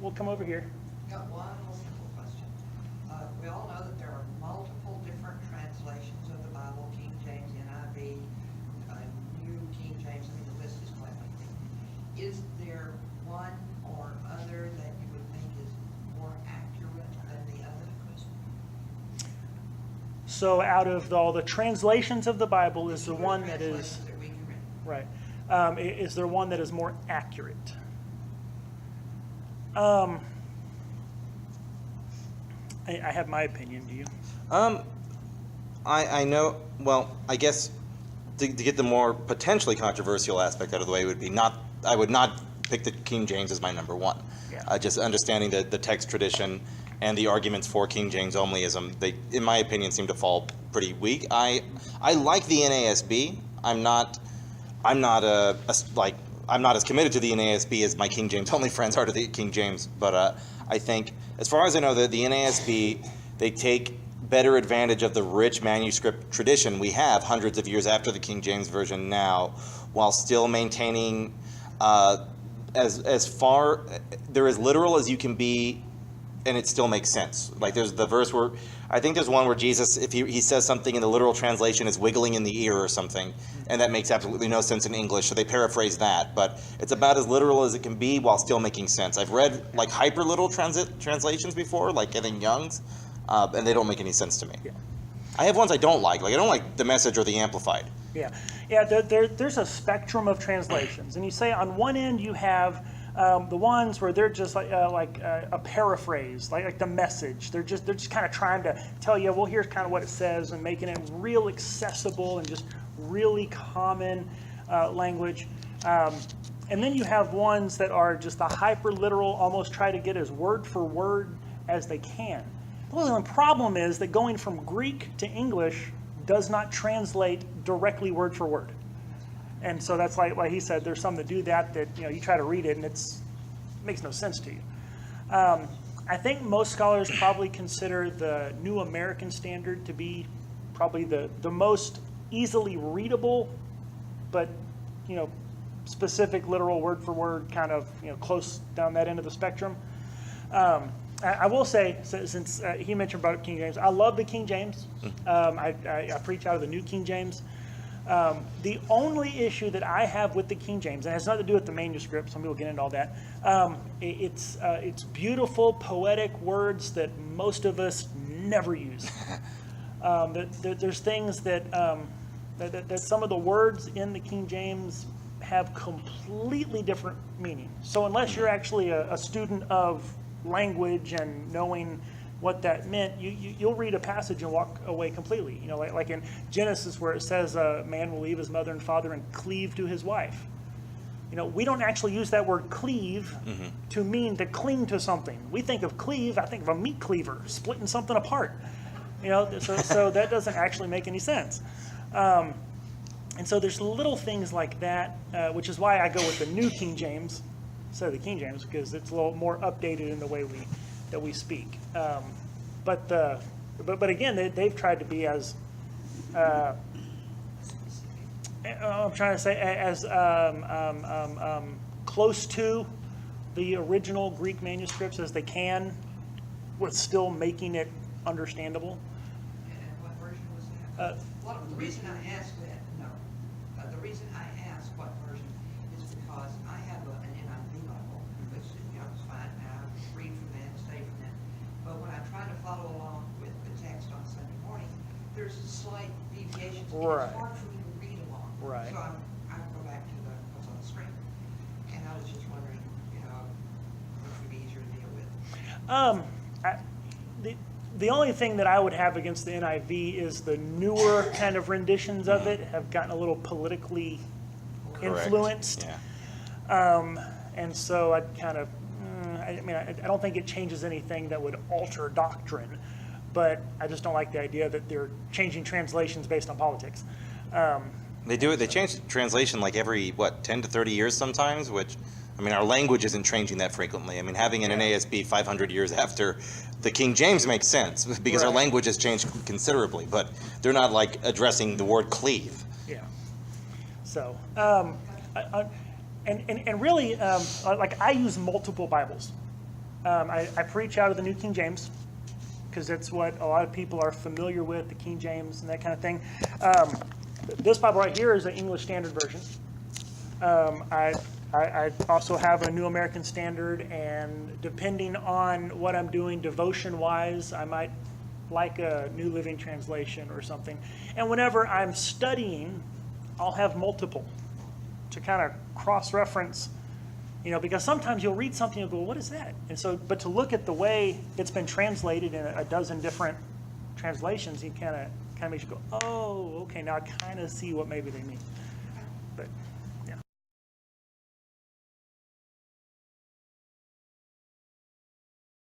we'll come over here. Got one little simple question. We all know that there are multiple different translations of the Bible: King James, NIV, New King James. I mean, the list is quite lengthy. Is there one or other that you would think is more accurate than the other? So out of all the translations of the Bible, is the one that is That we can read. right? Is there one that is more accurate? I have my opinion. Do you? I know. Well, I guess to get the more potentially controversial aspect out of the way would be not. I would not pick the King James as my number one. Yeah. Just understanding the text tradition and the arguments for King James onlyism, they, in my opinion, seem to fall pretty weak. I like the NASB. I'm not as committed to the NASB as my King James only friends are to the King James. But I think, as far as I know, the NASB, they take better advantage of the rich manuscript tradition we have hundreds of years after the King James version now, while still maintaining as far they're as literal as you can be, and it still makes sense. Like there's the verse where I think there's one where Jesus, if he says something in the literal translation, is wiggling in the ear or something, and that makes absolutely no sense in English, so they paraphrase that. But it's about as literal as it can be while still making sense. I've read like hyper literal translations before, like I think Young's, and they don't make any sense to me. Yeah. I have ones I don't like. Like I don't like the Message or the Amplified. Yeah. There's a spectrum of translations, and you say on one end you have the ones where they're just like a paraphrase, like the Message. They're just kind of trying to tell you, well, here's kind of what it says, and making it real accessible and just really common language. And then you have ones that are just the hyper literal, almost try to get as word for word as they can. Well, the problem is that going from Greek to English does not translate directly word for word. And so that's like he said, there's some that do that you try to read it and it makes no sense to you. I think most scholars probably consider the New American Standard to be probably the most easily readable, but specific literal word for word kind of close down that end of the spectrum. I will say, since he mentioned about King James, I love the King James. I preach out of the New King James. The only issue that I have with the King James, and it has nothing to do with the manuscript, some people get into all that, it's beautiful, poetic words that most of us never use. There's things that some of the words in the King James have completely different meaning. So unless you're actually a student of language and knowing what that meant, you'll read a passage and walk away completely. Like in Genesis where it says a man will leave his mother and father and cleave to his wife. We don't actually use that word cleave to mean to cling to something. We think of cleave, I think of a meat cleaver, splitting something apart. So that doesn't actually make any sense. And so there's little things like that, which is why I go with the New King James instead of the King James, because it's a little more updated in the way that we speak. But again, they've tried to be as I'm trying to say as close to the original Greek manuscripts as they can, with still making it understandable. And what version was that? The reason I asked that, the reason I asked what version is because I have an NIV Bible, which is fine. I read from that, study from that. But when I try to follow along with the text on Sunday morning, there's slight deviations. Right. It's hard for me to read along. Right. So I go back to what's on the screen. And I was just wondering, which would be easier to deal with. The only thing that I would have against the NIV is the newer kind of renditions of it have gotten a little politically influenced. Yeah. And so I'd kind of, I don't think it changes anything that would alter doctrine, but I just don't like the idea that they're changing translations based on politics. They do it. They change the translation like every 10 to 30 years sometimes, which, our language isn't changing that frequently. Having an NASB 500 years after the King James makes sense because our language has changed considerably, but they're not like addressing the word cleave. Yeah. So, and really, like I use multiple Bibles. I preach out of the New King James because that's what a lot of people are familiar with, the King James and that kind of thing. This Bible right here is an English Standard Version. I also have a New American Standard, and depending on what I'm doing devotion-wise, I might like a New Living Translation or something. And whenever I'm studying, I'll have multiple to kind of cross-reference, because sometimes you'll read something and you'll go, what is that? And so, but to look at the way it's been translated in a dozen different translations, you kind of makes you go, oh, okay, now I kind of see what maybe they mean.